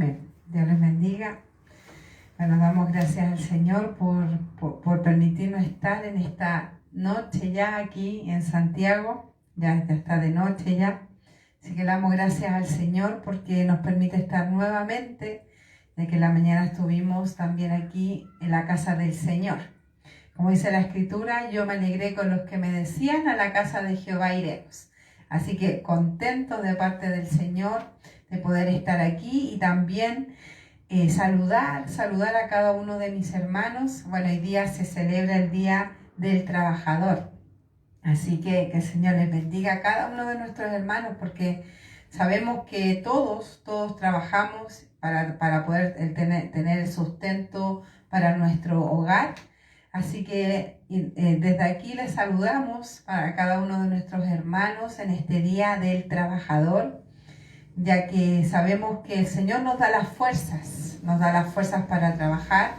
Amén. Dios les bendiga. Bueno, damos gracias al Señor por permitirnos estar en esta noche ya aquí en Santiago. Ya está de noche ya. Así que le damos gracias al Señor porque nos permite estar nuevamente, de que la mañana estuvimos también aquí en la casa del Señor. Como dice la Escritura, yo me alegré con los que me decían, a la casa de Jehová iremos. Así que contento de parte del Señor de poder estar aquí y también saludar a cada uno de mis hermanos. Bueno, hoy día se celebra el Día del Trabajador. Así que el Señor les bendiga a cada uno de nuestros hermanos, porque sabemos que todos trabajamos para poder tener el sustento para nuestro hogar. Así que desde aquí les saludamos a cada uno de nuestros hermanos en este Día del Trabajador, ya que sabemos que el Señor nos da las fuerzas para trabajar.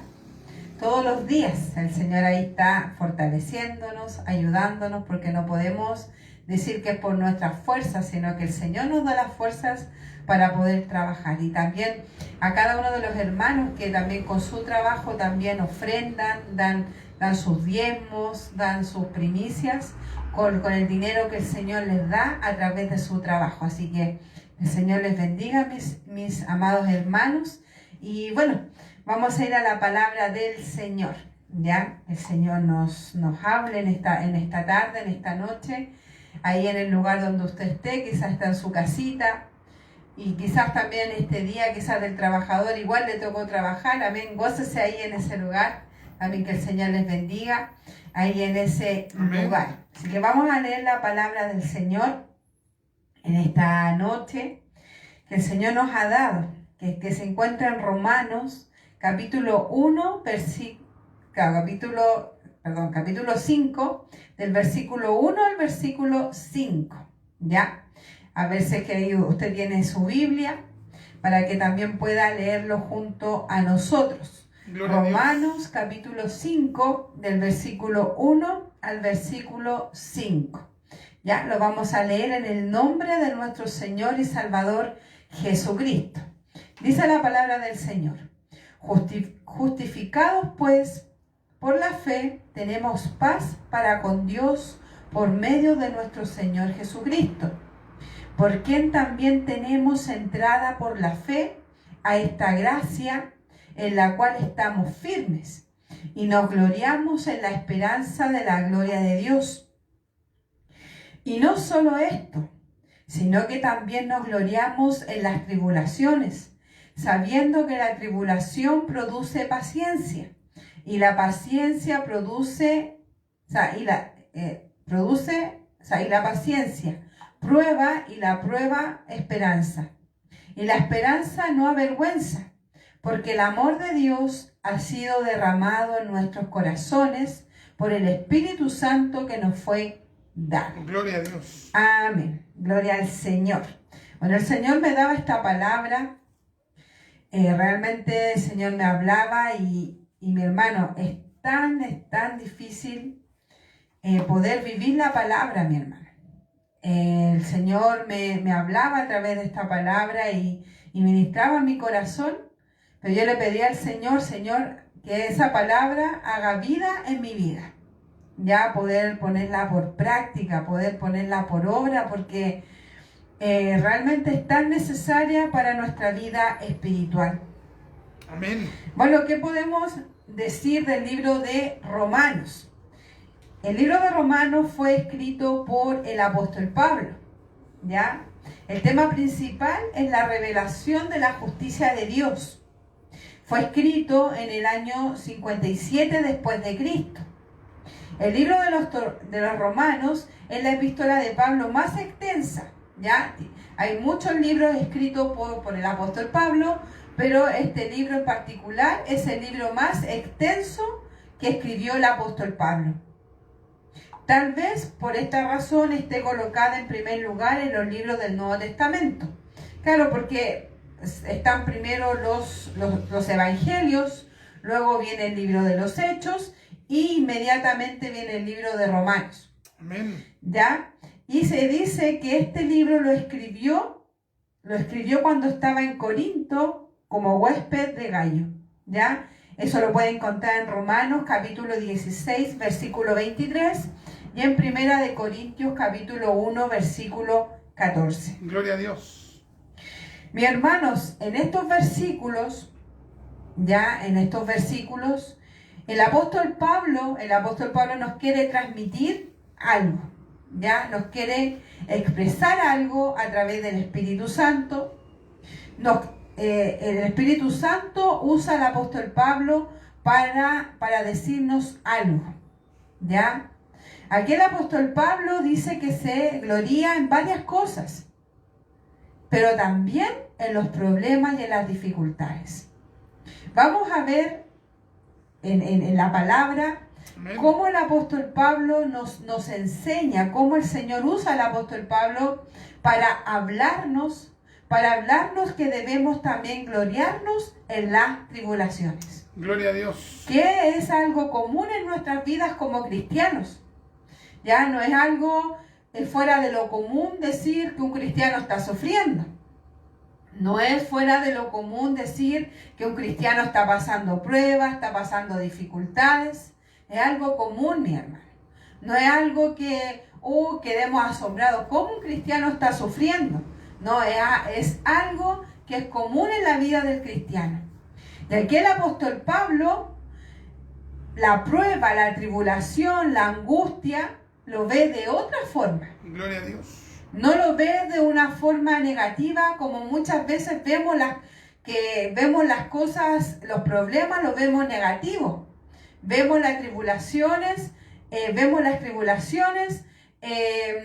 Todos los días el Señor ahí está fortaleciéndonos, ayudándonos, porque no podemos decir que es por nuestras fuerzas, sino que el Señor nos da las fuerzas para poder trabajar. Y también a cada uno de los hermanos que también con su trabajo también ofrendan, dan sus diezmos, dan sus primicias con el dinero que el Señor les da a través de su trabajo. Así que el Señor les bendiga, mis amados hermanos. Y bueno, vamos a ir a la palabra del Señor. Ya, el Señor nos hable en esta tarde, en esta noche, ahí en el lugar donde usted esté, quizás está en su casita, y quizás también este día, quizás del trabajador, igual le tocó trabajar. Amén, gócese ahí en ese lugar. Amén, que el Señor les bendiga ahí en ese lugar. Así que vamos a leer la palabra del Señor en esta noche, que el Señor nos ha dado, que se encuentra en Romanos, capítulo 5, del versículo 1 al versículo 5, ¿ya? A ver si es que usted tiene su Biblia, para que también pueda leerlo junto a nosotros. Romanos, capítulo 5, del versículo 1 al versículo 5. Ya, lo vamos a leer en el nombre de nuestro Señor y Salvador Jesucristo. Dice la palabra del Señor: justificados pues por la fe, tenemos paz para con Dios por medio de nuestro Señor Jesucristo, por quien también tenemos entrada por la fe a esta gracia en la cual estamos firmes y nos gloriamos en la esperanza de la gloria de Dios. Y no solo esto, sino que también nos gloriamos en las tribulaciones, sabiendo que la tribulación produce paciencia, y la paciencia y la paciencia prueba, y la prueba esperanza. Y la esperanza no avergüenza, porque el amor de Dios ha sido derramado en nuestros corazones por el Espíritu Santo que nos fue dado. Gloria a Dios. Amén. Gloria al Señor. Bueno, el Señor me daba esta palabra. Realmente el Señor me hablaba y mi hermano, es tan difícil poder vivir la palabra, mi hermano. El Señor me hablaba a través de esta palabra y ministraba en mi corazón, pero yo le pedía al Señor, que esa palabra haga vida en mi vida. Ya poder ponerla por práctica, poder ponerla por obra, porque realmente es tan necesaria para nuestra vida espiritual. Amén. Bueno, ¿qué podemos decir del libro de Romanos? El libro de Romanos fue escrito por el apóstol Pablo, ¿ya? El tema principal es la revelación de la justicia de Dios. Fue escrito en el año 57 después de Cristo. El libro de los Romanos es la epístola de Pablo más extensa, ¿ya? Hay muchos libros escritos por el apóstol Pablo, pero este libro en particular es el libro más extenso que escribió el apóstol Pablo. Tal vez por esta razón esté colocada en primer lugar en los libros del Nuevo Testamento. Claro, porque están primero los evangelios, luego viene el libro de los Hechos y inmediatamente viene el libro de Romanos. Amén. ¿Ya? Y se dice que este libro lo escribió cuando estaba en Corinto como huésped de Gallo, ¿ya? Eso lo pueden encontrar en Romanos capítulo 16, versículo 23 y en Primera de Corintios capítulo 1, versículo 14. Gloria a Dios. Mis hermanos, en estos versículos, el apóstol Pablo nos quiere transmitir algo, ¿ya? Nos quiere expresar algo a través del Espíritu Santo. El Espíritu Santo usa al apóstol Pablo para decirnos algo, ¿ya? Aquí el apóstol Pablo dice que se gloría en varias cosas, pero también en los problemas y en las dificultades. Vamos a ver en la palabra cómo el apóstol Pablo nos enseña, cómo el Señor usa al apóstol Pablo para hablarnos que debemos también gloriarnos en las tribulaciones. Gloria a Dios. Que es algo común en nuestras vidas como cristianos. Ya no es algo fuera de lo común decir que un cristiano está sufriendo. No es fuera de lo común decir que un cristiano está pasando pruebas, está pasando dificultades. Es algo común, mi hermano. No es algo que quedemos asombrados. ¿Cómo un cristiano está sufriendo? No, es algo que es común en la vida del cristiano. Y aquí el apóstol Pablo, la prueba, la tribulación, la angustia, lo ve de otra forma. Gloria a Dios. No lo ve de una forma negativa, como muchas veces vemos las cosas, los problemas, los vemos negativos. Vemos las tribulaciones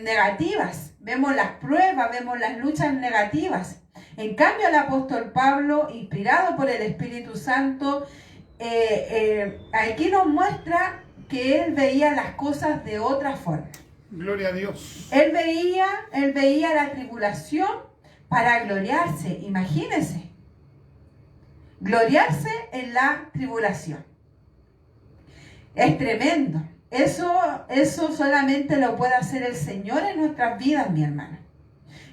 negativas, vemos las pruebas, vemos las luchas negativas. En cambio, el apóstol Pablo, inspirado por el Espíritu Santo, aquí nos muestra que él veía las cosas de otra forma. Gloria a Dios. Él veía la tribulación para gloriarse, imagínense. Gloriarse en la tribulación. Es tremendo. Eso solamente lo puede hacer el Señor en nuestras vidas, mi hermana.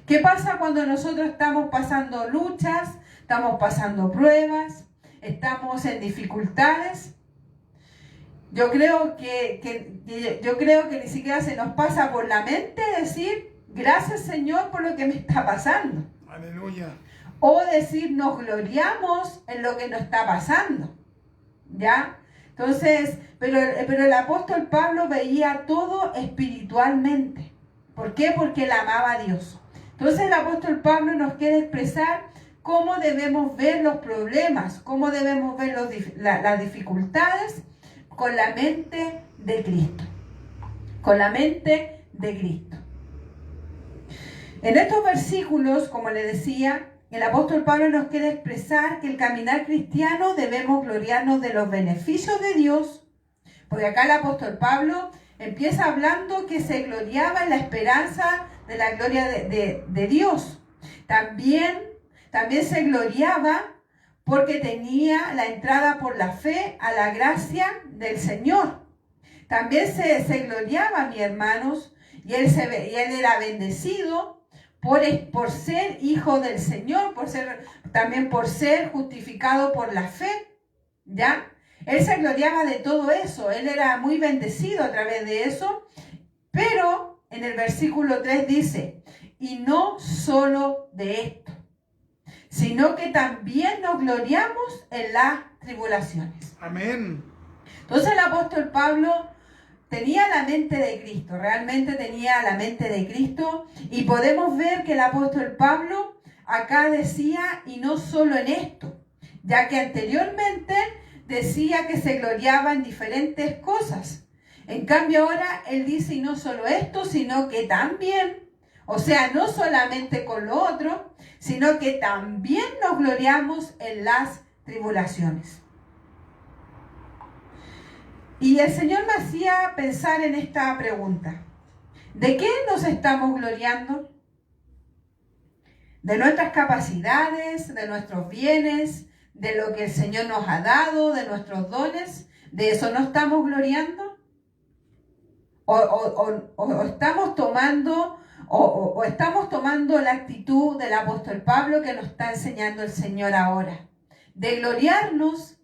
¿Qué pasa cuando nosotros estamos pasando luchas, estamos pasando pruebas, estamos en dificultades? Yo creo que ni siquiera se nos pasa por la mente decir, gracias Señor por lo que me está pasando. Aleluya. O decir, nos gloriamos en lo que nos está pasando. ¿Ya? Entonces, pero el apóstol Pablo veía todo espiritualmente. ¿Por qué? Porque él amaba a Dios. Entonces el apóstol Pablo nos quiere expresar cómo debemos ver los problemas, cómo debemos ver las dificultades con la mente de Cristo. Con la mente de Cristo. En estos versículos, como le decía, el apóstol Pablo nos quiere expresar que el caminar cristiano debemos gloriarnos de los beneficios de Dios, porque acá el apóstol Pablo empieza hablando que se gloriaba en la esperanza de la gloria de Dios. También se gloriaba porque tenía la entrada por la fe a la gracia del Señor. También se gloriaba, mis hermanos, y él era bendecido por ser hijo del Señor, por ser justificado por la fe, ¿ya? Él se gloriaba de todo eso, él era muy bendecido a través de eso, pero en el versículo 3 dice, y no solo de esto, sino que también nos gloriamos en las tribulaciones. Amén. Entonces el apóstol Pablo tenía la mente de Cristo, realmente tenía la mente de Cristo, y podemos ver que el apóstol Pablo acá decía, y no solo en esto, ya que anteriormente decía que se gloriaba en diferentes cosas. En cambio ahora él dice, y no solo esto, sino que también, o sea, no solamente con lo otro, sino que también nos gloriamos en las tribulaciones. Y el Señor me hacía pensar en esta pregunta. ¿De qué nos estamos gloriando? ¿De nuestras capacidades, de nuestros bienes, de lo que el Señor nos ha dado, de nuestros dones? ¿De eso nos estamos gloriando? ¿O estamos tomando la actitud del apóstol Pablo que nos está enseñando el Señor ahora? de gloriarnos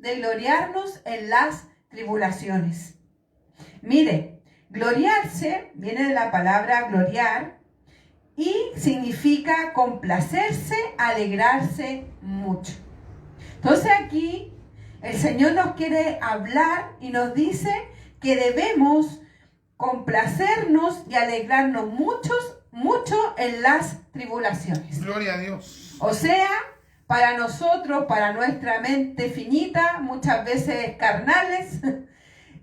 en las tribulaciones. Mire, gloriarse viene de la palabra gloriar y significa complacerse, alegrarse mucho. Entonces aquí el Señor nos quiere hablar y nos dice que debemos complacernos y alegrarnos mucho en las tribulaciones. Gloria a Dios. O sea, para nosotros, para nuestra mente finita, muchas veces carnales,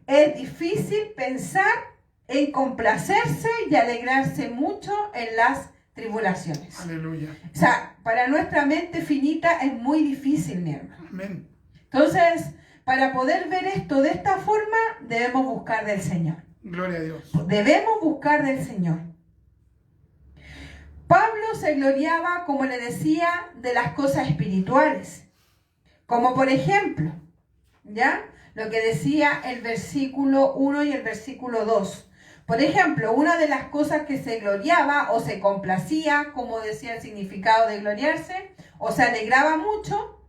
es difícil pensar en complacerse y alegrarse mucho en las tribulaciones. Aleluya. O sea, para nuestra mente finita es muy difícil, mi hermano. Amén. Entonces, para poder ver esto de esta forma, debemos buscar del Señor. Gloria a Dios. Debemos buscar del Señor. Pablo se gloriaba, como le decía, de las cosas espirituales. Como por ejemplo, ¿ya? Lo que decía el versículo 1 y el versículo 2. Por ejemplo, una de las cosas que se gloriaba o se complacía, como decía el significado de gloriarse, o se alegraba mucho.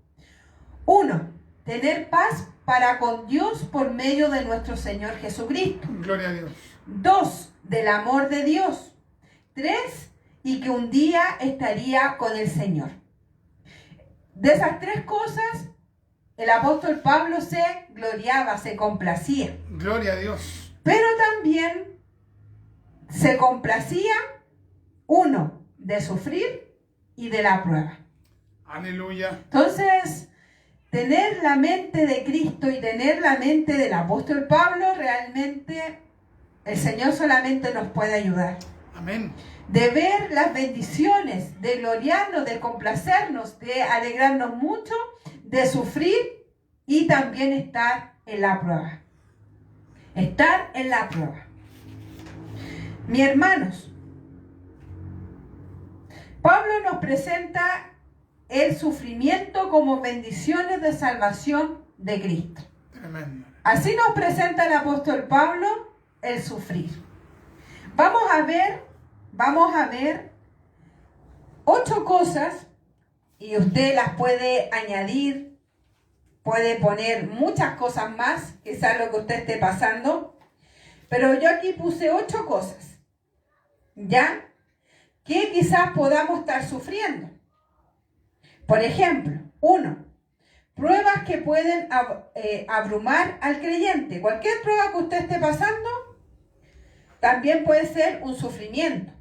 1. Tener paz para con Dios por medio de nuestro Señor Jesucristo. Gloria a Dios. 2. Del amor de Dios. 3. Y que un día estaría con el Señor. De esas tres cosas, el apóstol Pablo se gloriaba, se complacía. Gloria a Dios. Pero también se complacía, 1, de sufrir y de la prueba. Aleluya. Entonces, tener la mente de Cristo y tener la mente del apóstol Pablo, realmente el Señor solamente nos puede ayudar. Amén. De ver las bendiciones, de gloriarnos, de complacernos, de alegrarnos mucho, de sufrir y también estar en la prueba. Estar en la prueba. Mis hermanos, Pablo nos presenta el sufrimiento como bendiciones de salvación de Cristo. Tremendo. Así nos presenta el apóstol Pablo el sufrir. Vamos a ver 8 cosas y usted las puede añadir, puede poner muchas cosas más, quizás lo que usted esté pasando, pero yo aquí puse 8 cosas, ¿ya? Que quizás podamos estar sufriendo. Por ejemplo, 1. Pruebas que pueden abrumar al creyente. Cualquier prueba que usted esté pasando también puede ser un sufrimiento.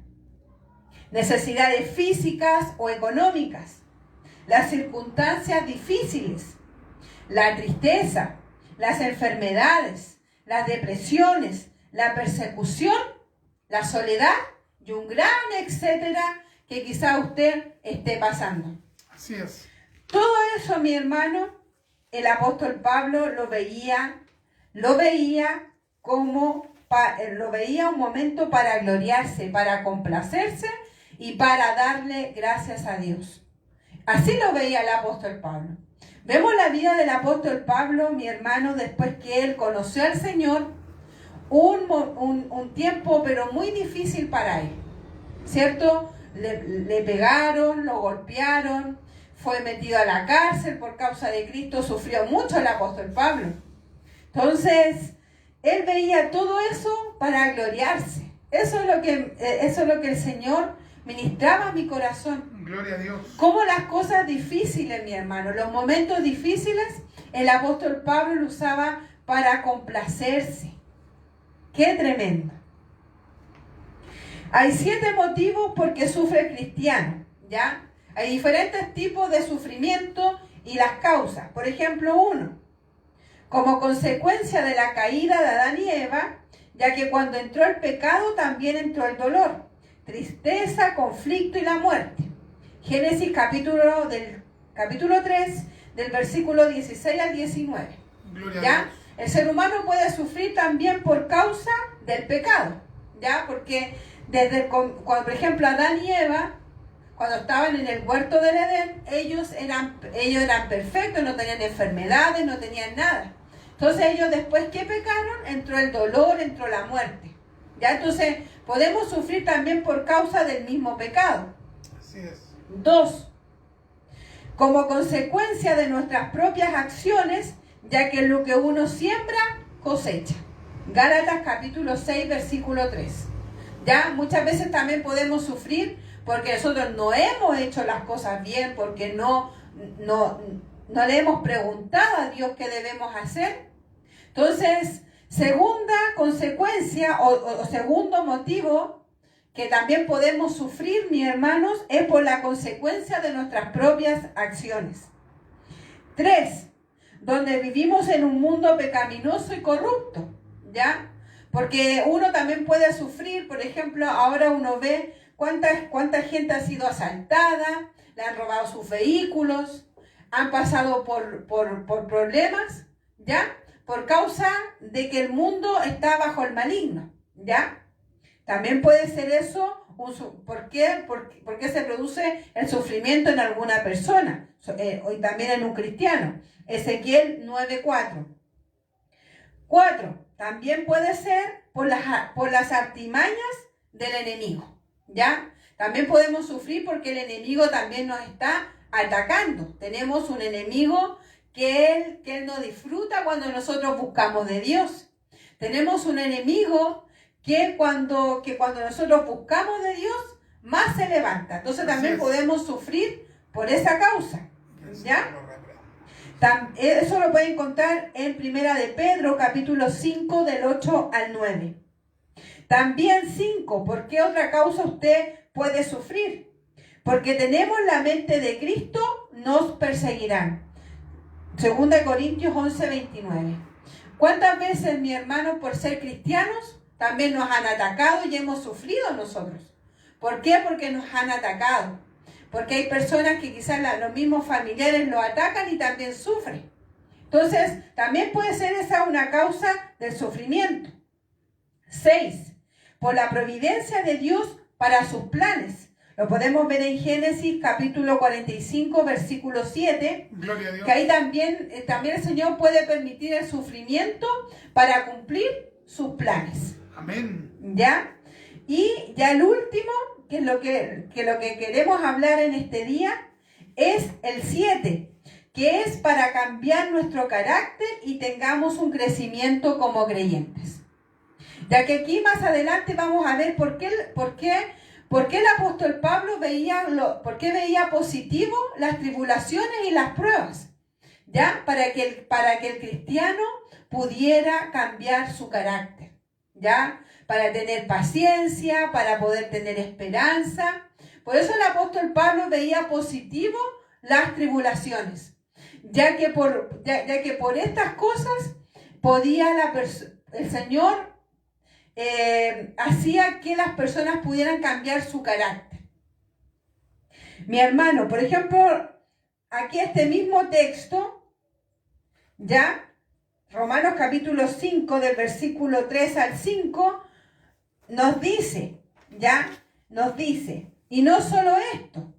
Necesidades físicas o económicas, las circunstancias difíciles, la tristeza, las enfermedades, las depresiones, la persecución, la soledad y un gran etcétera que quizá usted esté pasando. Así es. Todo eso, mi hermano, el apóstol Pablo lo veía un momento para gloriarse, para complacerse y para darle gracias a Dios. Así lo veía el apóstol Pablo. Vemos la vida del apóstol Pablo, mi hermano, después que él conoció al Señor, un tiempo pero muy difícil para él, ¿cierto? Le pegaron, lo golpearon, fue metido a la cárcel por causa de Cristo, sufrió mucho el apóstol Pablo. Entonces, él veía todo eso para gloriarse. Eso es lo que el Señor ministraba a mi corazón. Gloria a Dios. Como las cosas difíciles, mi hermano, los momentos difíciles, el apóstol Pablo lo usaba para complacerse. ¡Qué tremendo! Hay 7 motivos por qué sufre el cristiano, ¿ya? Hay diferentes tipos de sufrimiento y las causas. Por ejemplo, 1. Como consecuencia de la caída de Adán y Eva, ya que cuando entró el pecado también entró el dolor, tristeza, conflicto y la muerte. Génesis capítulo 3, del versículo 16 al 19. Gloria ¿Ya? a Dios. El ser humano puede sufrir también por causa del pecado, ¿ya? Porque cuando, por ejemplo, Adán y Eva, cuando estaban en el huerto del Edén, ellos eran perfectos, no tenían enfermedades, no tenían nada. Entonces ellos después que pecaron, entró el dolor, entró la muerte. ¿Ya? Entonces podemos sufrir también por causa del mismo pecado. Así es. 2. como consecuencia de nuestras propias acciones, ya que lo que uno siembra, cosecha. Gálatas capítulo 6, versículo 3. Ya muchas veces también podemos sufrir porque nosotros no hemos hecho las cosas bien, porque no le hemos preguntado a Dios qué debemos hacer. Entonces, segunda consecuencia o segundo motivo que también podemos sufrir, mis hermanos, es por la consecuencia de nuestras propias acciones. 3, donde vivimos en un mundo pecaminoso y corrupto, ¿ya? Porque uno también puede sufrir, por ejemplo, ahora uno ve cuánta gente ha sido asaltada, le han robado sus vehículos, han pasado por problemas, ¿ya? Por causa de que el mundo está bajo el maligno, ¿ya? También puede ser eso, ¿por qué? Porque se produce el sufrimiento en alguna persona, y también en un cristiano. Ezequiel 9:4. 4. También puede ser por las artimañas del enemigo, ¿ya? También podemos sufrir porque el enemigo también nos está atacando. Tenemos un enemigo que él no disfruta cuando nosotros buscamos de Dios. Tenemos un enemigo que cuando nosotros buscamos de Dios, más se levanta. Entonces también podemos sufrir por esa causa, ¿ya? Eso lo pueden encontrar en Primera de Pedro, capítulo 5, del 8 al 9. También 5, ¿por qué otra causa usted puede sufrir? Porque tenemos la mente de Cristo, nos perseguirán. 2 Corintios 11, 29. ¿Cuántas veces, mi hermano, por ser cristianos, también nos han atacado y hemos sufrido nosotros? ¿Por qué? Porque nos han atacado. Porque hay personas que quizás los mismos familiares lo atacan y también sufren. Entonces, también puede ser esa una causa del sufrimiento. 6. Por la providencia de Dios para sus planes. Lo podemos ver en Génesis capítulo 45, versículo 7. Gloria a Dios. Que ahí también el Señor puede permitir el sufrimiento para cumplir sus planes. Amén. ¿Ya? Y ya el último, que lo que queremos hablar en este día, es el 7, que es para cambiar nuestro carácter y tengamos un crecimiento como creyentes. Ya que aquí más adelante vamos a ver por qué el apóstol Pablo veía positivo las tribulaciones y las pruebas, ¿ya? Para que el cristiano pudiera cambiar su carácter, ¿ya? Para tener paciencia, para poder tener esperanza. Por eso el apóstol Pablo veía positivo las tribulaciones, ya que por estas cosas podía el Señor hacía que las personas pudieran cambiar su carácter. Mi hermano, por ejemplo, aquí este mismo texto, ya, Romanos capítulo 5, del versículo 3 al 5, nos dice, y no solo esto,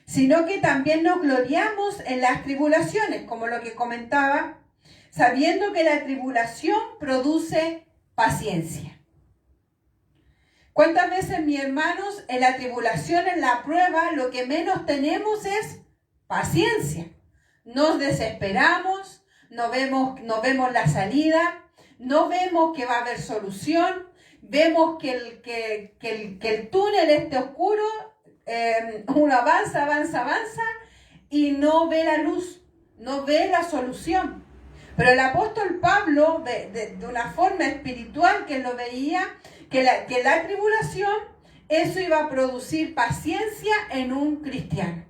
sino que también nos gloriamos en las tribulaciones, como lo que comentaba, sabiendo que la tribulación produce paciencia. ¿Cuántas veces, mis hermanos, en la tribulación, en la prueba, lo que menos tenemos es paciencia? Nos desesperamos, no vemos la salida, no vemos que va a haber solución, vemos que el túnel esté oscuro, uno avanza y no ve la luz, no ve la solución. Pero el apóstol Pablo, de una forma espiritual que lo veía, que la tribulación, eso iba a producir paciencia en un cristiano.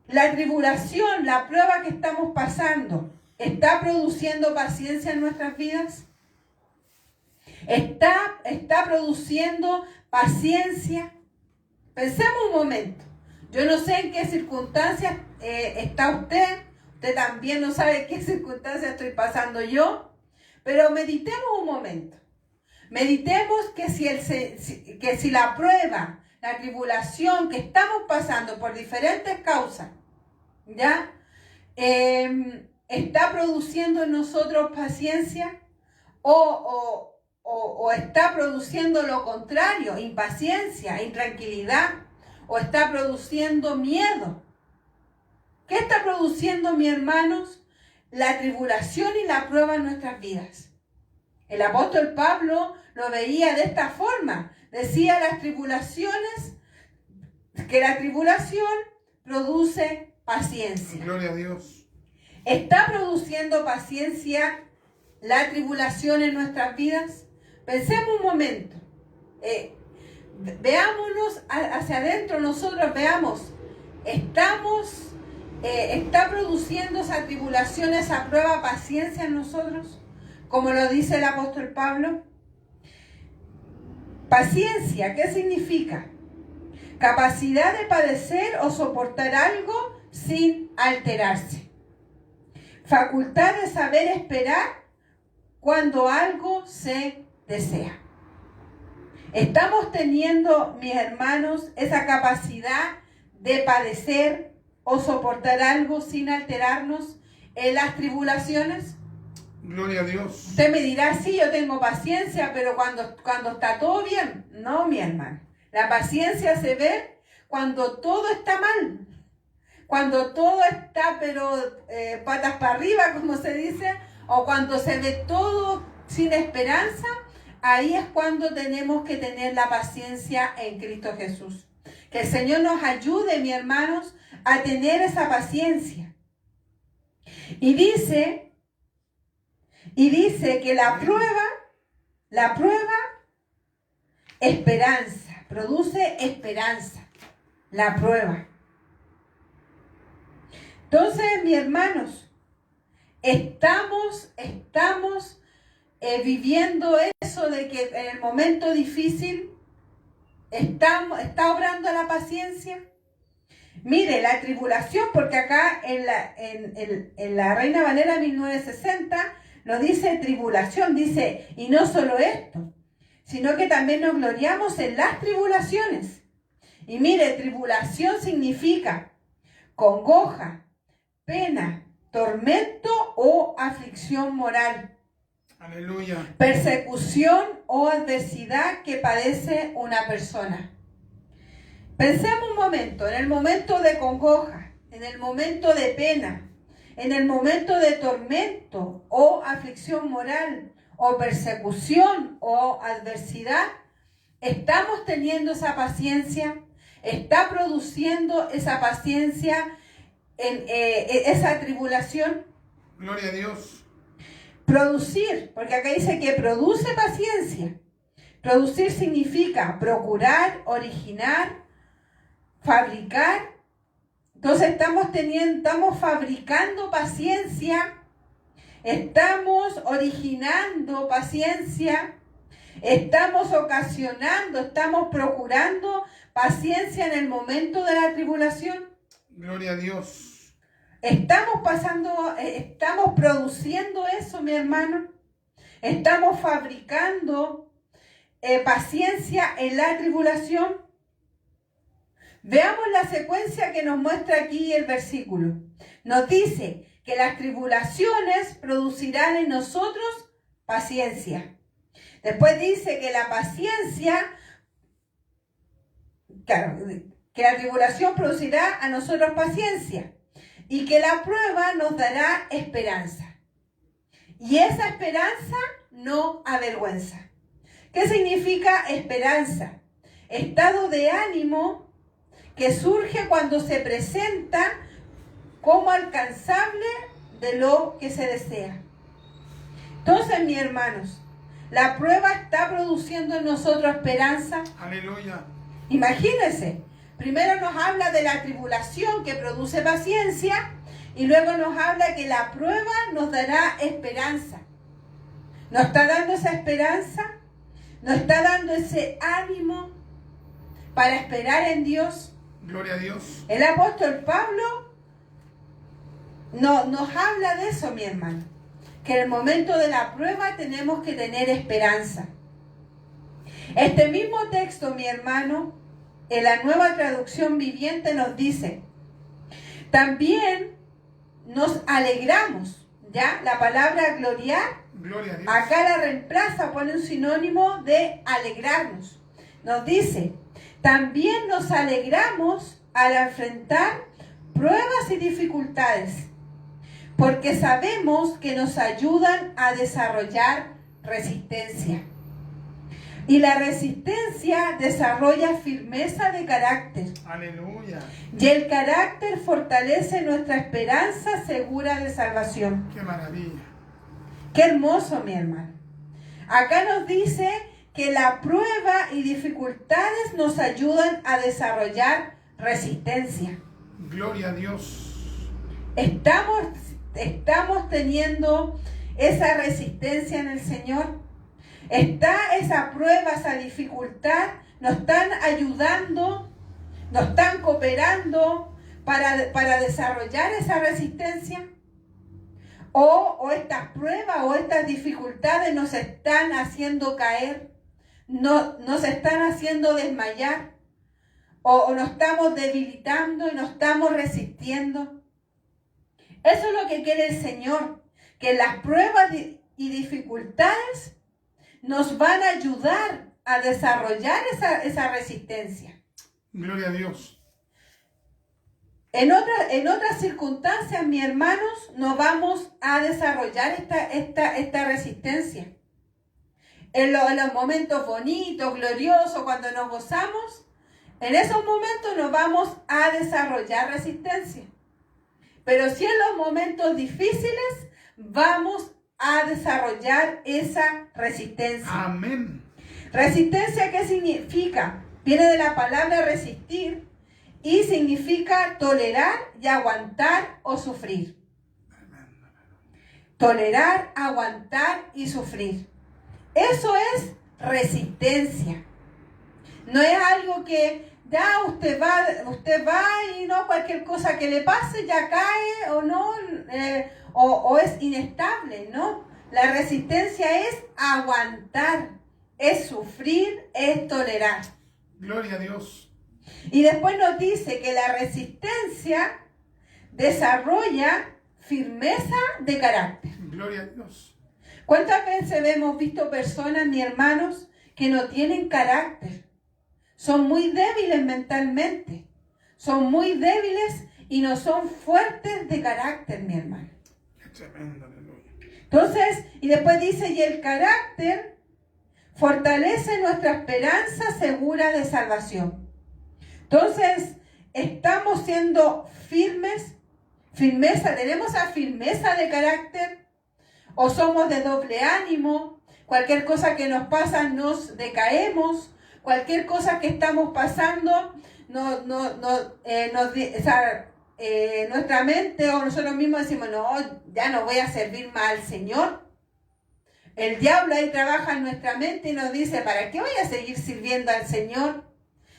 La tribulación, la prueba que estamos pasando, ¿está produciendo paciencia en nuestras vidas? ¿Está produciendo paciencia? Pensemos un momento. Yo no sé en qué circunstancias está usted. Usted también no sabe en qué circunstancias estoy pasando yo. Pero meditemos un momento. Meditemos que si la prueba, la tribulación que estamos pasando por diferentes causas, ¿ya? ¿Está produciendo en nosotros paciencia? ¿O está produciendo lo contrario, impaciencia, intranquilidad? ¿O está produciendo miedo? ¿Qué está produciendo, mis hermanos, la tribulación y la prueba en nuestras vidas? El apóstol Pablo lo veía de esta forma. Decía que la tribulación produce paciencia. Gloria a Dios. ¿Está produciendo paciencia la tribulación en nuestras vidas? Pensemos un momento. Veámonos hacia adentro nosotros, veamos. ¿Está produciendo esa tribulación, esa prueba, paciencia en nosotros? Como lo dice el apóstol Pablo. Paciencia, ¿qué significa? Capacidad de padecer o soportar algo sin alterarse. Facultad de saber esperar cuando algo se desea. ¿Estamos teniendo, mis hermanos, esa capacidad de padecer o soportar algo sin alterarnos en las tribulaciones? Gloria a Dios. Usted me dirá, sí, yo tengo paciencia, pero cuando está todo bien. No, mi hermano. La paciencia se ve cuando todo está mal. Cuando todo está, pero patas para arriba, como se dice, o cuando se ve todo sin esperanza, ahí es cuando tenemos que tener la paciencia en Cristo Jesús. Que el Señor nos ayude, mis hermanos, a tener esa paciencia. Y dice que la prueba, esperanza, produce esperanza, la prueba. Entonces, mis hermanos, estamos viviendo eso de que en el momento difícil está obrando la paciencia. Mire, la tribulación, porque acá en la Reina Valera 1960 nos dice tribulación, dice, y no solo esto, sino que también nos gloriamos en las tribulaciones. Y mire, tribulación significa congoja, pena, tormento o aflicción moral. Aleluya. Persecución o adversidad que padece una persona. Pensemos un momento, en el momento de congoja, en el momento de pena, en el momento de tormento o aflicción moral o persecución o adversidad, ¿estamos teniendo esa paciencia? ¿Está produciendo esa paciencia en esa tribulación? Gloria a Dios. Producir, porque acá dice que produce paciencia. Producir significa procurar, originar, fabricar. Entonces estamos fabricando paciencia, estamos originando paciencia, estamos ocasionando, estamos procurando paciencia en el momento de la tribulación. Gloria a Dios. Estamos produciendo eso, mi hermano. Estamos fabricando paciencia en la tribulación. Veamos la secuencia que nos muestra aquí el versículo. Nos dice que las tribulaciones producirán en nosotros paciencia. Después dice que la paciencia, claro, que la tribulación producirá a nosotros paciencia y que la prueba nos dará esperanza. Y esa esperanza no avergüenza. ¿Qué significa esperanza? Estado de ánimo que surge cuando se presenta como alcanzable de lo que se desea. Entonces, mis hermanos, la prueba está produciendo en nosotros esperanza. Aleluya. Imagínense, primero nos habla de la tribulación que produce paciencia y luego nos habla que la prueba nos dará esperanza. ¿Nos está dando esa esperanza? ¿Nos está dando ese ánimo para esperar en Dios? Gloria a Dios. El apóstol Pablo nos habla de eso, mi hermano. Que en el momento de la prueba tenemos que tener esperanza. Este mismo texto, mi hermano, en la Nueva Traducción Viviente nos dice, también nos alegramos, ¿ya? La palabra gloriar, Gloria a Dios. acá la reemplaza, pone un sinónimo de alegrarnos. Nos dice, también nos alegramos al enfrentar pruebas y dificultades, porque sabemos que nos ayudan a desarrollar resistencia. Y la resistencia desarrolla firmeza de carácter. Aleluya. Y el carácter fortalece nuestra esperanza segura de salvación. Qué maravilla. Qué hermoso, mi hermano. Acá nos dice que la prueba y dificultades nos ayudan a desarrollar resistencia. Gloria a Dios. Estamos teniendo esa resistencia en el Señor. Está esa prueba, esa dificultad, nos están ayudando, nos están cooperando para desarrollar esa resistencia. O estas pruebas o estas dificultades nos están haciendo caer, nos están haciendo desmayar, o nos estamos debilitando y nos estamos resistiendo. Eso es lo que quiere el Señor, que las pruebas y dificultades nos van a ayudar a desarrollar esa resistencia. Gloria a Dios. En otras circunstancias, mis hermanos, no vamos a desarrollar esta resistencia. En los momentos bonitos, gloriosos, cuando nos gozamos, en esos momentos no vamos a desarrollar resistencia. Pero si en los momentos difíciles vamos a desarrollar esa resistencia. Amén. ¿Resistencia qué significa? Viene de la palabra resistir y significa tolerar y aguantar o sufrir. Tolerar, aguantar y sufrir. Eso es resistencia. No es algo que ya usted va y no cualquier cosa que le pase ya cae o no, o es inestable, ¿no? La resistencia es aguantar, es sufrir, es tolerar. Gloria a Dios. Y después nos dice que la resistencia desarrolla firmeza de carácter. Gloria a Dios. ¿Cuántas veces hemos visto personas, mis hermanos, que no tienen carácter? Son muy débiles mentalmente. Son muy débiles y no son fuertes de carácter, mi hermano. Qué tremendo, aleluya. Entonces, y después dice, y el carácter fortalece nuestra esperanza segura de salvación. Entonces, estamos siendo firmeza, tenemos esa firmeza de carácter, o somos de doble ánimo, cualquier cosa que nos pasa nos decaemos, cualquier cosa que estamos pasando, nuestra mente o nosotros mismos decimos, no, ya no voy a servir más al Señor. El diablo ahí trabaja en nuestra mente y nos dice, ¿para qué voy a seguir sirviendo al Señor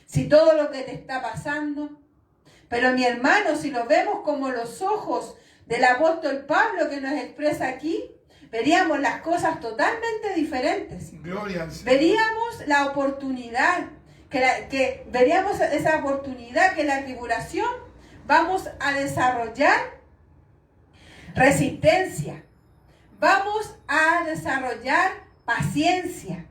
si todo lo que te está pasando? Pero mi hermano, si lo vemos como los ojos del apóstol Pablo que nos expresa aquí, veríamos las cosas totalmente diferentes. Gloria al Señor. Veríamos la oportunidad, veríamos esa oportunidad que en la tribulación vamos a desarrollar resistencia. Vamos a desarrollar paciencia.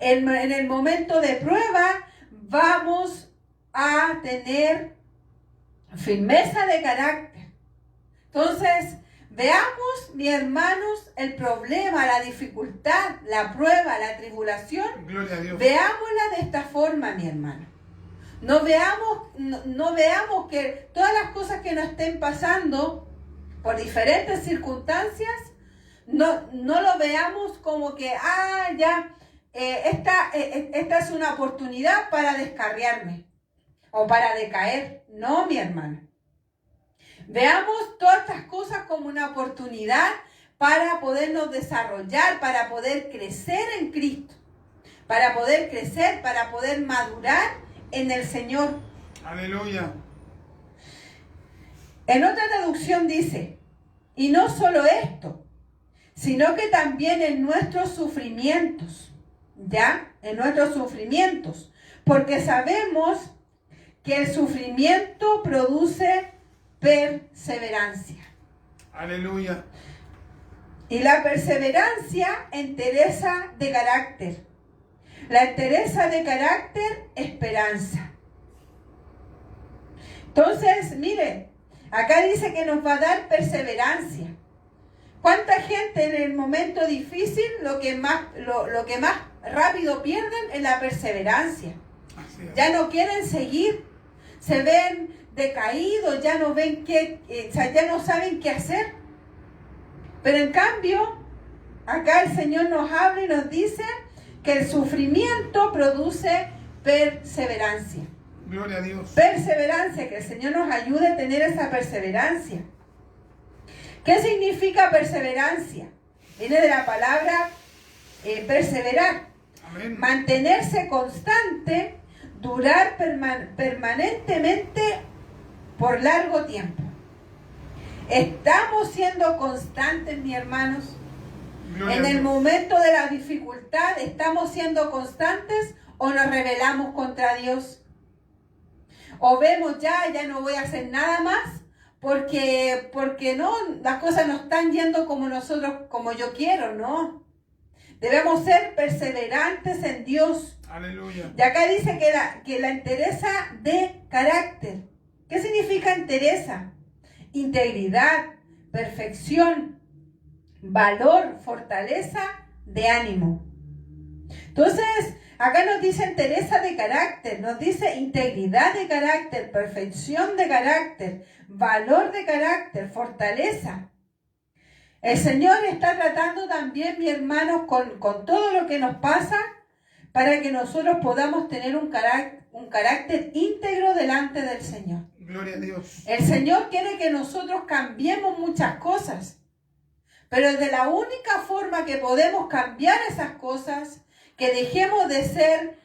En el momento de prueba vamos a tener firmeza de carácter. Entonces, veamos, mis hermanos, el problema, la dificultad, la prueba, la tribulación. Gloria a Dios. Veámosla de esta forma, mi hermano. No veamos que todas las cosas que nos estén pasando por diferentes circunstancias, no lo veamos como que, esta es una oportunidad para descarriarme o para decaer. No, mi hermano. Veamos todas estas cosas como una oportunidad para podernos desarrollar, para poder crecer en Cristo, para poder crecer, para poder madurar en el Señor. Aleluya. En otra traducción dice, y no solo esto, sino que también en nuestros sufrimientos, ¿ya? En nuestros sufrimientos, porque sabemos que el sufrimiento produce perseverancia. Aleluya. Y la perseverancia, entereza de carácter. La entereza de carácter, esperanza. Entonces, mire, Acá dice que nos va a dar perseverancia. ¿Cuánta gente en el momento difícil lo que más rápido pierden es la perseverancia? Ya no quieren seguir, se ven decaídos, ya no ven ya no saben qué hacer. Pero en cambio, acá el Señor nos habla y nos dice que el sufrimiento produce perseverancia. Gloria a Dios. Perseverancia, que el Señor nos ayude a tener esa perseverancia. ¿Qué significa perseverancia? Viene de la palabra perseverar. Amén. Mantenerse constante, durar permanentemente por largo tiempo. ¿Estamos siendo constantes, mis hermanos? Gloria En a el Dios. momento de la dificultad, ¿estamos siendo constantes o nos rebelamos contra Dios? O vemos ya no voy a hacer nada más porque no, las cosas no están yendo como yo quiero, ¿no? Debemos ser perseverantes en Dios. Aleluya. Y acá dice que la entereza de carácter. ¿Qué significa entereza? Integridad, perfección, valor, fortaleza de ánimo. Entonces, acá nos dice entereza de carácter, nos dice integridad de carácter, perfección de carácter, valor de carácter, fortaleza. El Señor está tratando también, mi hermano, con todo lo que nos pasa para que nosotros podamos tener un carácter íntegro delante del Señor. Gloria a Dios. El Señor quiere que nosotros cambiemos muchas cosas, pero de la única forma que podemos cambiar esas cosas, que dejemos de ser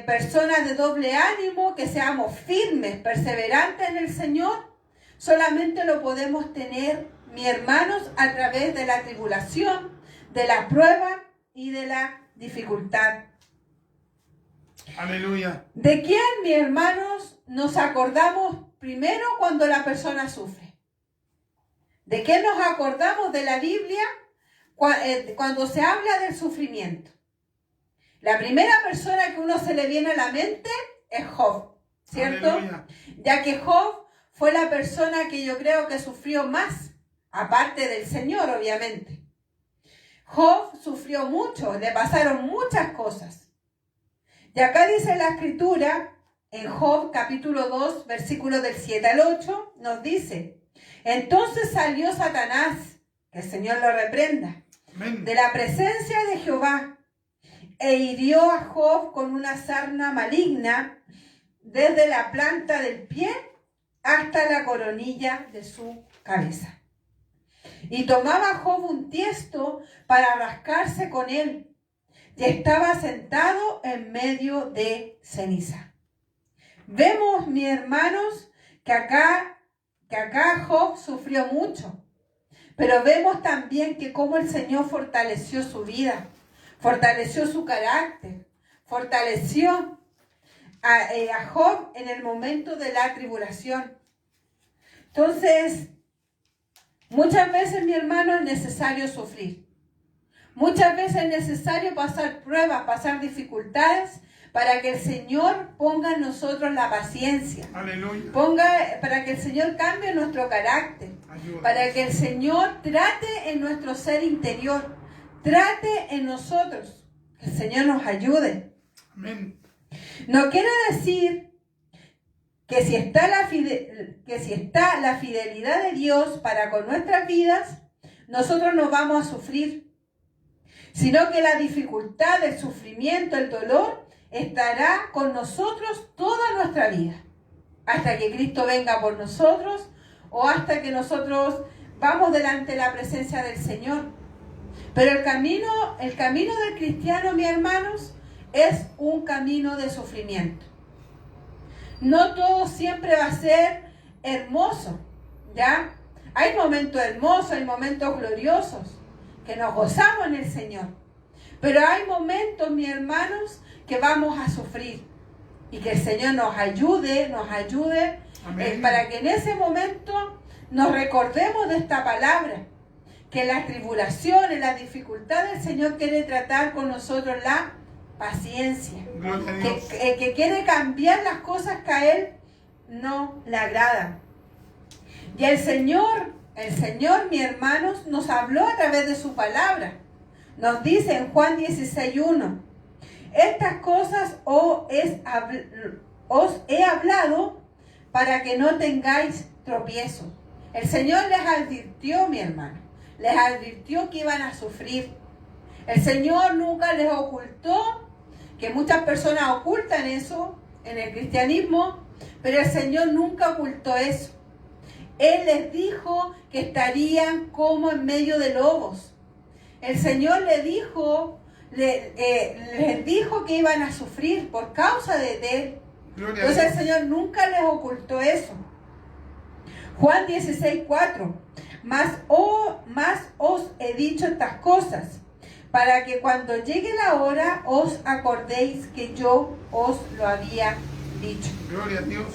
personas de doble ánimo, que seamos firmes, perseverantes en el Señor, solamente lo podemos tener, mis hermanos, a través de la tribulación, de la prueba y de la dificultad. Aleluya. ¿De quién, mis hermanos, nos acordamos primero cuando la persona sufre? ¿De quién nos acordamos de la Biblia cuando se habla del sufrimiento? La primera persona que uno se le viene a la mente es Job, ¿cierto? Aleluya. Ya que Job fue la persona que yo creo que sufrió más, aparte del Señor, obviamente. Job sufrió mucho, le pasaron muchas cosas. Y acá dice la Escritura, en Job capítulo 2, versículos del 7 al 8, nos dice: entonces salió Satanás, que el Señor lo reprenda, Amén. de la presencia de Jehová, e hirió a Job con una sarna maligna desde la planta del pie hasta la coronilla de su cabeza. Y tomaba Job un tiesto para rascarse con él, y estaba sentado en medio de ceniza. Vemos, mis hermanos, que acá Job sufrió mucho, pero vemos también que cómo el Señor fortaleció su vida, fortaleció su carácter, fortaleció a Job en el momento de la tribulación. Entonces, muchas veces, mi hermano, es necesario sufrir. Muchas veces es necesario pasar pruebas, pasar dificultades, para que el Señor ponga en nosotros la paciencia. Aleluya. Para que el Señor cambie nuestro carácter. Ayúdanos. Para que el Señor trate en nuestro ser interior. Trate en nosotros. Que el Señor nos ayude. Amén. No quiere decir que si está la fidelidad de Dios para con nuestras vidas, nosotros no vamos a sufrir. Sino que la dificultad, el sufrimiento, el dolor estará con nosotros toda nuestra vida. Hasta que Cristo venga por nosotros o hasta que nosotros vamos delante de la presencia del Señor. Pero el camino del cristiano, mis hermanos, es un camino de sufrimiento. No todo siempre va a ser hermoso, ¿ya? Hay momentos hermosos, hay momentos gloriosos, que nos gozamos en el Señor. Pero hay momentos, mis hermanos, que vamos a sufrir. Y que el Señor nos ayude para que en ese momento nos recordemos de esta palabra. Que en las tribulaciones, en las dificultades, el Señor quiere tratar con nosotros la paciencia. Gloria a Dios. Que quiere cambiar las cosas que a Él no le agradan. Y el Señor, mi hermanos, nos habló a través de su palabra. Nos dice en Juan 16:1, estas cosas os he hablado para que no tengáis tropiezo. El Señor les advirtió, mi hermano, les advirtió que iban a sufrir. El Señor nunca les ocultó, que muchas personas ocultan eso en el cristianismo, pero el Señor nunca ocultó eso. Él les dijo que estarían como en medio de lobos. El Señor les dijo que iban a sufrir por causa de Él. Entonces el Señor nunca les ocultó eso. Juan 16:4, más os he dicho estas cosas, para que cuando llegue la hora os acordéis que yo os lo había dicho. Gloria a Dios.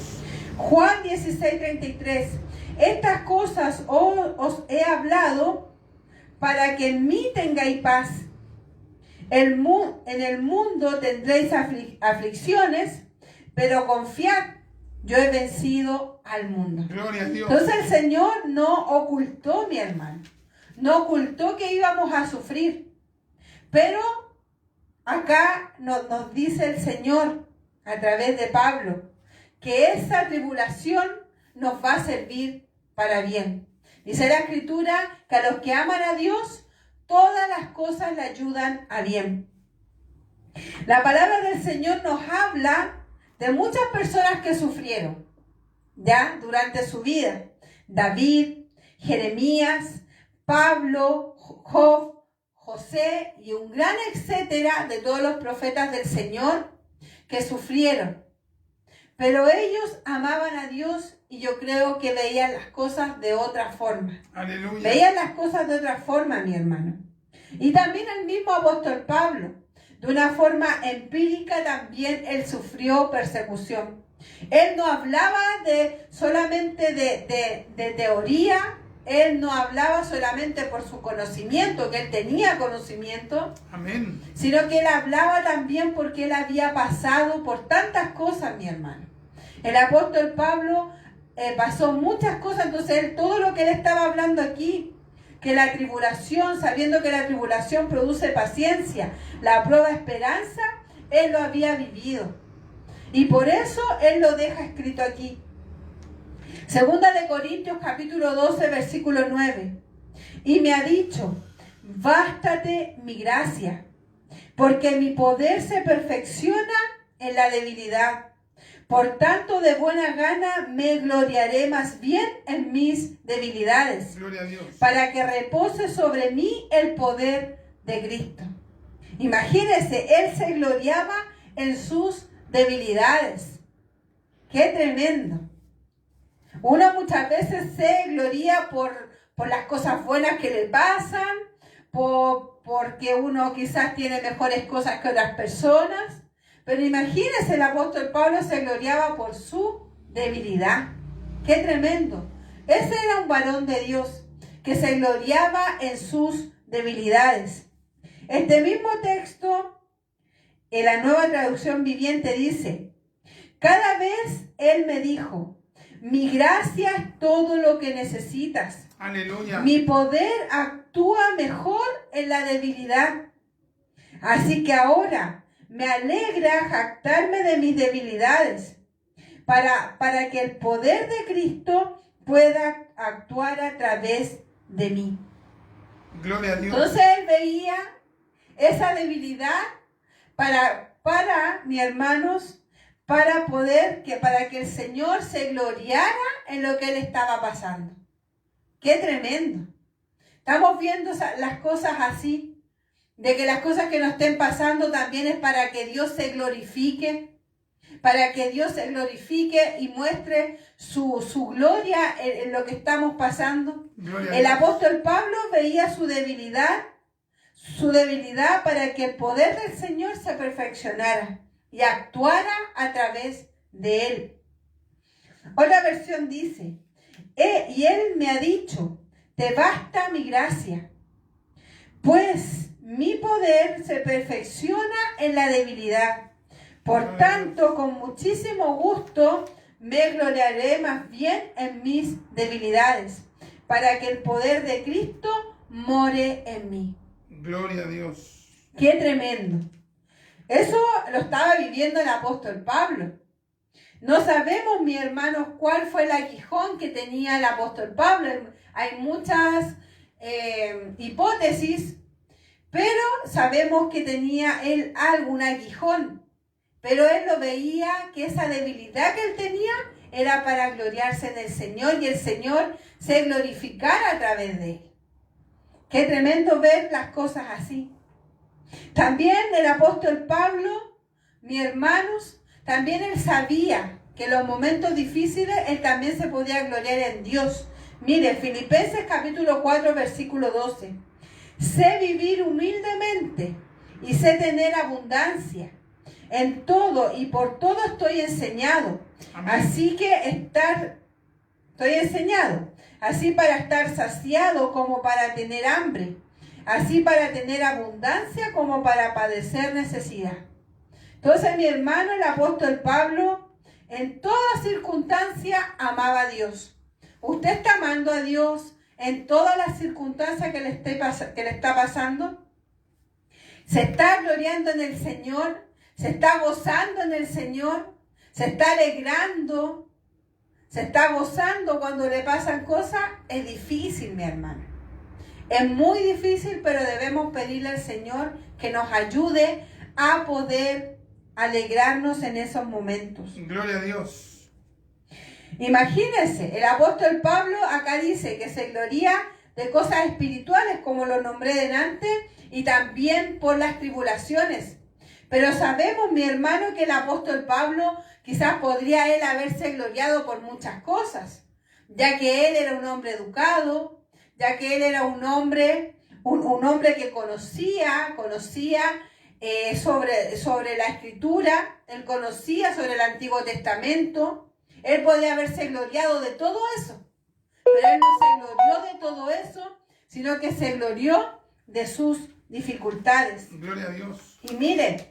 Juan 16:33, estas cosas os he hablado para que en mí tengáis paz. En el mundo tendréis aflicciones, pero confiad, yo he vencido al mundo. Gloria a Dios. Entonces el Señor no ocultó, mi hermano, no ocultó que íbamos a sufrir. Pero acá nos dice el Señor a través de Pablo que esa tribulación nos va a servir para bien. Dice la Escritura que a los que aman a Dios, todas las cosas le ayudan a bien. La palabra del Señor nos habla de muchas personas que sufrieron, ya, durante su vida. David, Jeremías, Pablo, Job, José y un gran etcétera de todos los profetas del Señor que sufrieron. Pero ellos amaban a Dios y yo creo que veían las cosas de otra forma. Aleluya. Veían las cosas de otra forma, mi hermano. Y también el mismo apóstol Pablo, de una forma empírica también él sufrió persecución. Él no hablaba solamente de teoría, él no hablaba solamente por su conocimiento, que él tenía conocimiento. Amén. Sino que él hablaba también porque él había pasado por tantas cosas, mi hermano. El apóstol Pablo pasó muchas cosas, entonces todo lo que él estaba hablando aquí, que la tribulación, sabiendo que la tribulación produce paciencia, la prueba esperanza, él lo había vivido. Y por eso él lo deja escrito aquí. Segunda de Corintios capítulo 12, versículo 9. Y me ha dicho, bástate mi gracia, porque mi poder se perfecciona en la debilidad. Por tanto, de buena gana me gloriaré más bien en mis debilidades, Gloria a Dios. para que repose sobre mí el poder de Cristo. Imagínense, él se gloriaba en sus debilidades. ¡Qué tremendo! Uno muchas veces se gloria por las cosas buenas que le pasan, porque uno quizás tiene mejores cosas que otras personas. Pero imagínense, el apóstol Pablo se gloriaba por su debilidad. ¡Qué tremendo! Ese era un varón de Dios que se gloriaba en sus debilidades. Este mismo texto, en la Nueva Traducción Viviente, dice, cada vez él me dijo, mi gracia es todo lo que necesitas. Aleluya. Mi poder actúa mejor en la debilidad. Así que ahora me alegra jactarme de mis debilidades, para que el poder de Cristo pueda actuar a través de mí. Gloria a Dios. Entonces él veía esa debilidad para mis hermanos, para que el Señor se gloriara en lo que él estaba pasando. ¡Qué tremendo! Estamos viendo las cosas así, de que las cosas que nos estén pasando también es para que Dios se glorifique, y muestre su gloria en lo que estamos pasando. El apóstol Pablo veía su debilidad para que el poder del Señor se perfeccionara y actuara a través de él. Otra versión dice, y él me ha dicho, te basta mi gracia, pues mi poder se perfecciona en la debilidad. Por tanto, con muchísimo gusto me gloriaré más bien en mis debilidades, para que el poder de Cristo more en mí. Gloria a Dios. ¡Qué tremendo! Eso lo estaba viviendo el apóstol Pablo. No sabemos, mis hermanos, cuál fue el aguijón que tenía el apóstol Pablo. Hay muchas hipótesis, pero sabemos que tenía él algún aguijón. Pero él lo veía que esa debilidad que él tenía era para gloriarse en el Señor y el Señor se glorificara a través de él. Qué tremendo ver las cosas así. También el apóstol Pablo, mis hermanos, también él sabía que en los momentos difíciles él también se podía gloriar en Dios. Mire, Filipenses capítulo 4, versículo 12. Sé vivir humildemente y sé tener abundancia. En todo y por todo estoy enseñado. Amén. Estoy enseñado. Así para estar saciado como para tener hambre. Así para tener abundancia como para padecer necesidad. Entonces, mi hermano, el apóstol Pablo, en toda circunstancia amaba a Dios. ¿Usted está amando a Dios en todas las circunstancias que le está pasando? ¿Se está gloriando en el Señor? ¿Se está gozando en el Señor? ¿Se está alegrando? ¿Se está gozando cuando le pasan cosas? Es difícil, mi hermano. Es muy difícil, pero debemos pedirle al Señor que nos ayude a poder alegrarnos en esos momentos. Gloria a Dios. Imagínense, el apóstol Pablo acá dice que se gloria de cosas espirituales, como lo nombré delante, y también por las tribulaciones. Pero sabemos, mi hermano, que el apóstol Pablo quizás podría él haberse gloriado por muchas cosas, ya que él era un hombre educado, ya que él era un hombre que conocía sobre la Escritura, él conocía sobre el Antiguo Testamento, él podía haberse gloriado de todo eso, pero él no se glorió de todo eso, sino que se glorió de sus dificultades. Gloria a Dios. Y miren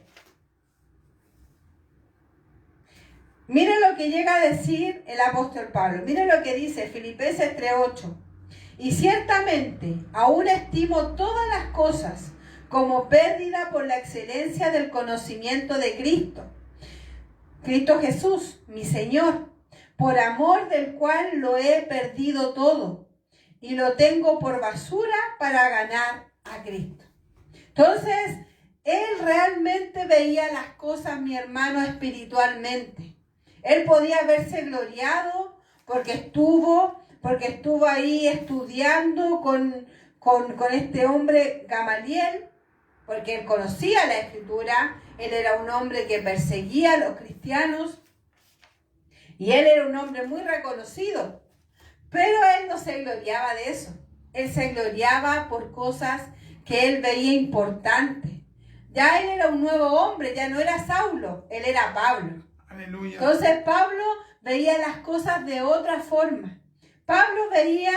lo que llega a decir el apóstol Pablo. Miren lo que dice Filipenses 3:8. Y ciertamente aún estimo todas las cosas como pérdida por la excelencia del conocimiento de Cristo Jesús, mi Señor, por amor del cual lo he perdido todo y lo tengo por basura para ganar a Cristo. Entonces, él realmente veía las cosas, mi hermano, espiritualmente. Él podía haberse gloriado porque estuvo ahí estudiando con este hombre Gamaliel, porque él conocía la Escritura, él era un hombre que perseguía a los cristianos y él era un hombre muy reconocido, pero él no se gloriaba de eso. Él se gloriaba por cosas que él veía importantes. Ya él era un nuevo hombre, ya no era Saulo, él era Pablo. Aleluya. Entonces Pablo veía las cosas de otra forma. Pablo veía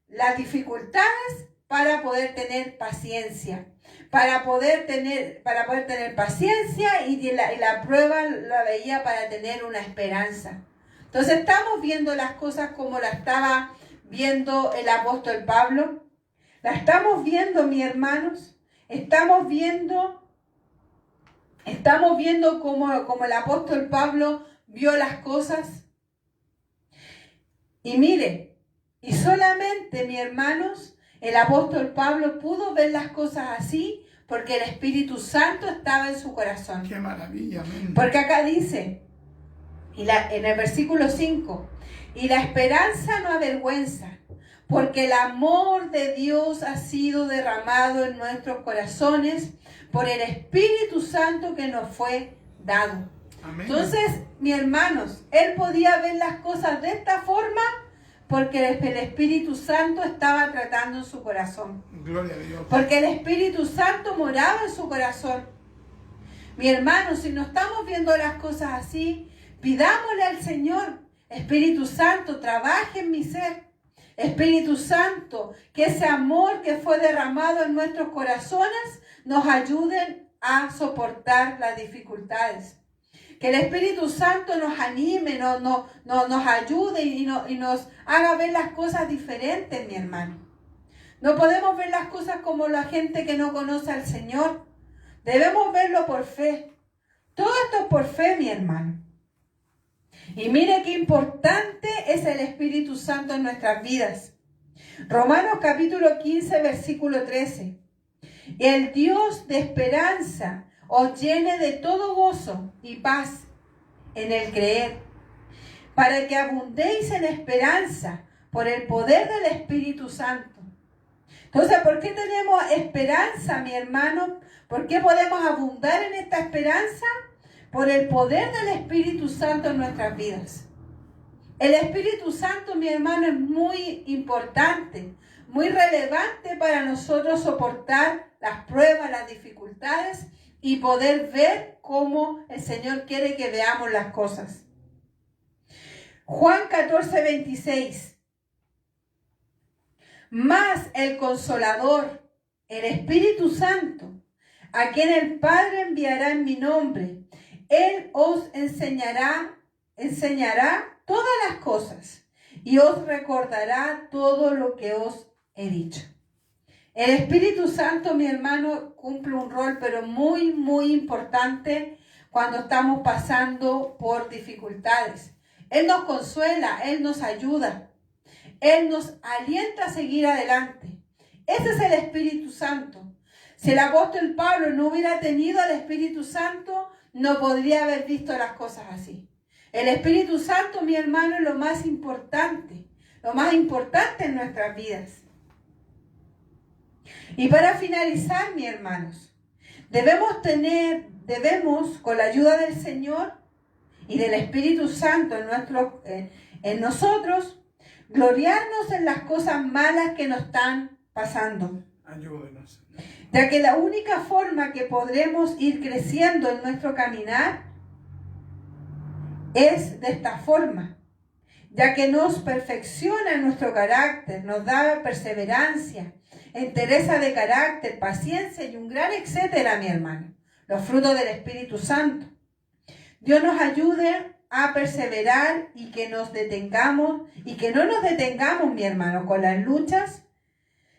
las dificultades para poder tener paciencia, para poder tener paciencia y la prueba la veía para tener una esperanza. Entonces estamos viendo las cosas como la estaba viendo el apóstol Pablo. La estamos viendo, mis hermanos. Estamos viendo cómo el apóstol Pablo vio las cosas. Y mire, y solamente, mis hermanos, el apóstol Pablo pudo ver las cosas así porque el Espíritu Santo estaba en su corazón. ¡Qué maravilla! Amén. Porque acá dice, en el versículo 5, y la esperanza no avergüenza, porque el amor de Dios ha sido derramado en nuestros corazones por el Espíritu Santo que nos fue dado. Amén. Entonces, mis hermanos, él podía ver las cosas de esta forma porque el Espíritu Santo estaba tratando en su corazón. Gloria a Dios. Porque el Espíritu Santo moraba en su corazón. Mi hermano, si no estamos viendo las cosas así, pidámosle al Señor, Espíritu Santo, trabaje en mi ser. Espíritu Santo, que ese amor que fue derramado en nuestros corazones nos ayuden a soportar las dificultades. Que el Espíritu Santo nos anime, nos ayude y nos haga ver las cosas diferentes, mi hermano. No podemos ver las cosas como la gente que no conoce al Señor. Debemos verlo por fe. Todo esto es por fe, mi hermano. Y mire qué importante es el Espíritu Santo en nuestras vidas. Romanos capítulo 15, versículo 13. El Dios de esperanza os llene de todo gozo y paz en el creer, para que abundéis en esperanza por el poder del Espíritu Santo. Entonces, ¿por qué tenemos esperanza, mi hermano? ¿Por qué podemos abundar en esta esperanza? Por el poder del Espíritu Santo en nuestras vidas. El Espíritu Santo, mi hermano, es muy importante, muy relevante para nosotros soportar las pruebas, las dificultades y poder ver cómo el Señor quiere que veamos las cosas. Juan 14, 26. Mas el Consolador, el Espíritu Santo, a quien el Padre enviará en mi nombre, Él os enseñará todas las cosas y os recordará todo lo que os he dicho. El Espíritu Santo, mi hermano, cumple un rol, pero muy, muy importante cuando estamos pasando por dificultades. Él nos consuela, Él nos ayuda, Él nos alienta a seguir adelante. Ese es el Espíritu Santo. Si el apóstol Pablo no hubiera tenido al Espíritu Santo, no podría haber visto las cosas así. El Espíritu Santo, mi hermano, es lo más importante en nuestras vidas. Y para finalizar, mis hermanos, debemos, con la ayuda del Señor y del Espíritu Santo en nosotros, gloriarnos en las cosas malas que nos están pasando. Ayúdenos, Señor. Ya que la única forma que podremos ir creciendo en nuestro caminar es de esta forma, ya que nos perfecciona nuestro carácter, nos da perseverancia, entereza de carácter, paciencia y un gran etcétera, mi hermano. Los frutos del Espíritu Santo. Dios nos ayude a perseverar y que nos detengamos, y que no nos detengamos, mi hermano, con las luchas,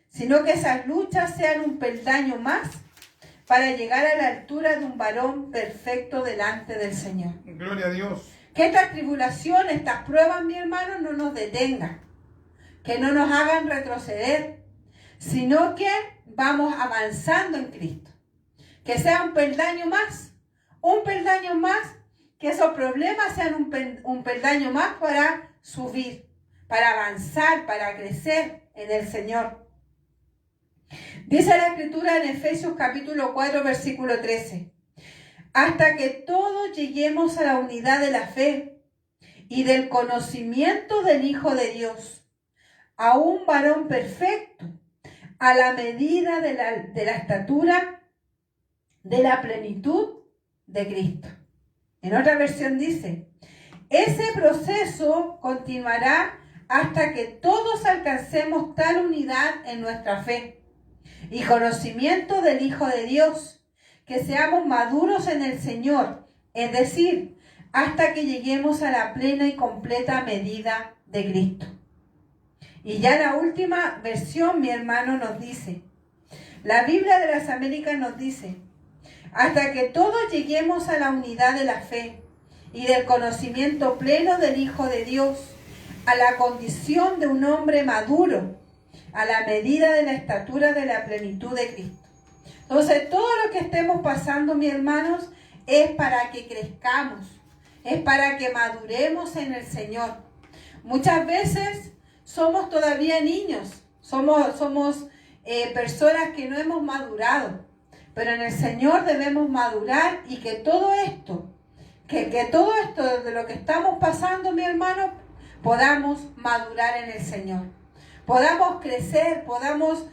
sino que esas luchas sean un peldaño más para llegar a la altura de un varón perfecto delante del Señor. Gloria a Dios. Que estas tribulaciones, estas pruebas, mi hermano, no nos detengan, que no nos hagan retroceder, sino que vamos avanzando en Cristo. Que sea un peldaño más, que esos problemas sean un peldaño más para subir, para avanzar, para crecer en el Señor. Dice la Escritura en Efesios capítulo 4, versículo 13. Hasta que todos lleguemos a la unidad de la fe y del conocimiento del Hijo de Dios, a un varón perfecto, a la medida de la estatura de la plenitud de Cristo. En otra versión dice, ese proceso continuará hasta que todos alcancemos tal unidad en nuestra fe y conocimiento del Hijo de Dios, que seamos maduros en el Señor, es decir, hasta que lleguemos a la plena y completa medida de Cristo. Y ya la última versión, mi hermano, nos dice, la Biblia de las Américas nos dice, hasta que todos lleguemos a la unidad de la fe y del conocimiento pleno del Hijo de Dios, a la condición de un hombre maduro, a la medida de la estatura de la plenitud de Cristo. Entonces, todo lo que estemos pasando, mis hermanos, es para que crezcamos, es para que maduremos en el Señor. Muchas veces somos todavía niños, somos personas que no hemos madurado, pero en el Señor debemos madurar y que todo esto de lo que estamos pasando, mi hermano, podamos madurar en el Señor. Podamos crecer, podamos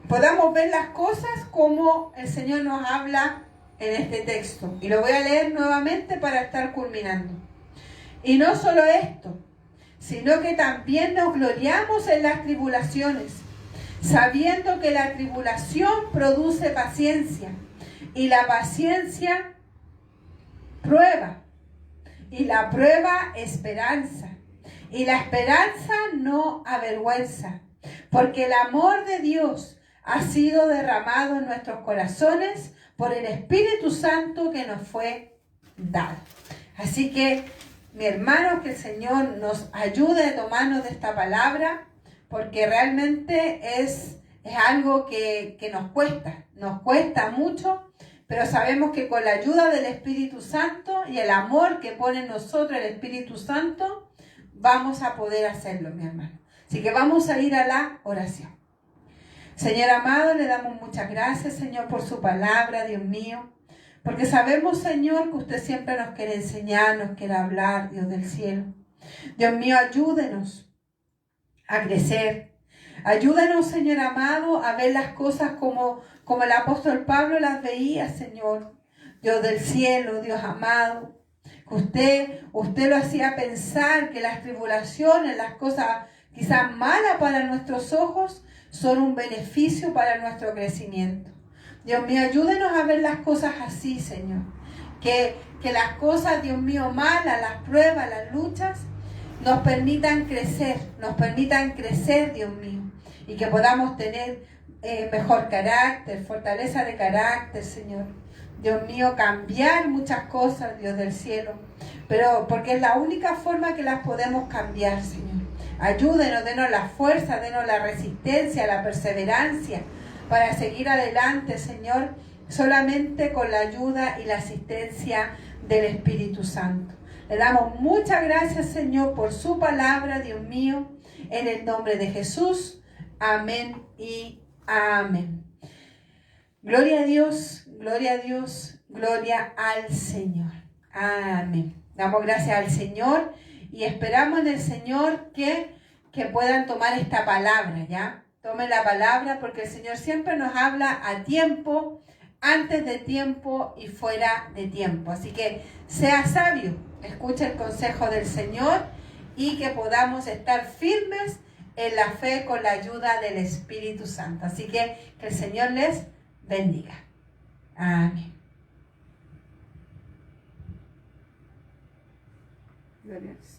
ver las cosas como el Señor nos habla en este texto. Y lo voy a leer nuevamente para estar culminando. Y no solo esto, sino que también nos gloriamos en las tribulaciones, sabiendo que la tribulación produce paciencia, y la paciencia prueba. Y la prueba, esperanza. Y la esperanza no avergüenza. Porque el amor de Dios ha sido derramado en nuestros corazones por el Espíritu Santo que nos fue dado. Así que, mi hermano, que el Señor nos ayude a tomarnos de esta palabra, porque realmente es algo que nos cuesta mucho, pero sabemos que con la ayuda del Espíritu Santo y el amor que pone en nosotros el Espíritu Santo, vamos a poder hacerlo, mi hermano. Así que vamos a ir a la oración. Señor amado, le damos muchas gracias, Señor, por su palabra, Dios mío. Porque sabemos, Señor, que usted siempre nos quiere enseñar, nos quiere hablar, Dios del cielo. Dios mío, ayúdenos a crecer. Ayúdanos, Señor amado, a ver las cosas como el apóstol Pablo las veía, Señor. Dios del cielo, Dios amado. Usted lo hacía pensar que las tribulaciones, las cosas quizás malas para nuestros ojos, son un beneficio para nuestro crecimiento. Dios mío, ayúdenos a ver las cosas así, Señor. Que las cosas, Dios mío, malas, las pruebas, las luchas, nos permitan crecer, Dios mío. Y que podamos tener mejor carácter, fortaleza de carácter, Señor. Dios mío, cambiar muchas cosas, Dios del cielo. Pero porque es la única forma que las podemos cambiar, Señor. Ayúdenos, denos la fuerza, denos la resistencia, la perseverancia para seguir adelante, Señor, solamente con la ayuda y la asistencia del Espíritu Santo. Le damos muchas gracias, Señor, por su palabra, Dios mío, en el nombre de Jesús. Amén y amén. Gloria a Dios, gloria a Dios, gloria al Señor. Amén. Damos gracias al Señor y esperamos en el Señor que puedan tomar esta palabra, ¿ya? Tomen la palabra porque el Señor siempre nos habla a tiempo, antes de tiempo y fuera de tiempo. Así que sea sabio, escuche el consejo del Señor y que podamos estar firmes en la fe con la ayuda del Espíritu Santo. Así que el Señor les bendiga. Amén. Gloria al Señor.